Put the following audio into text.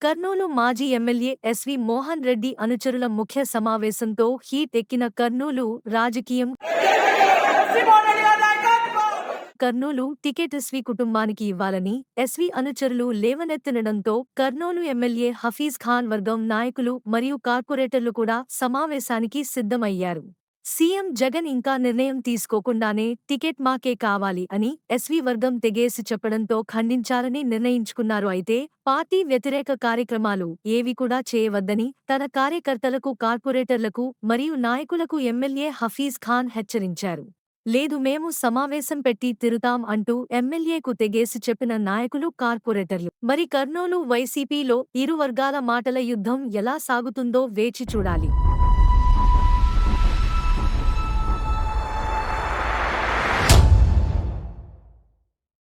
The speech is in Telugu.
కర్నూలు మాజీ ఎమ్మెల్యే ఎస్వి మోహన్ రెడ్డి అనుచరుల ముఖ్య సమావేశంతో హీట్ ఎక్కిన కర్నూలు రాజకీయం. కర్నూలు టికెట్ ఎస్వి కుటుంబానికి ఇవ్వాలని ఎస్వి అనుచరులు లేవనెత్తనడంతో కర్నూలు ఎమ్మెల్యే హఫీజ్ ఖాన్ వర్గం నాయకులు మరియు కార్పొరేటర్లు కూడా సమావేశానికి సిద్ధమయ్యారు. సీఎం జగన్ ఇంకా నిర్ణయం తీసుకోకుండానే టికెట్ మాకే కావాలి అని ఎస్వి వర్గం తెగేసి చెప్పడంతో ఖండించాలని నిర్ణయించుకున్నారు. అయితే పార్టీ వ్యతిరేక కార్యక్రమాలు ఏవి కూడా చేయవద్దని తన కార్యకర్తలకు, కార్పొరేటర్లకు మరియు నాయకులకు ఎమ్మెల్యే హఫీజ్ ఖాన్ హెచ్చరించారు. లేదు, మేము సమావేశం పెట్టి తిరుతాం అంటూ ఎమ్మెల్యేకు తెగేసి చెప్పిన నాయకులు, కార్పొరేటర్లు. మరి కర్నూలు వైసీపీలో ఇరు వర్గాల మాటల యుద్ధం ఎలా సాగుతుందో వేచి చూడాలి.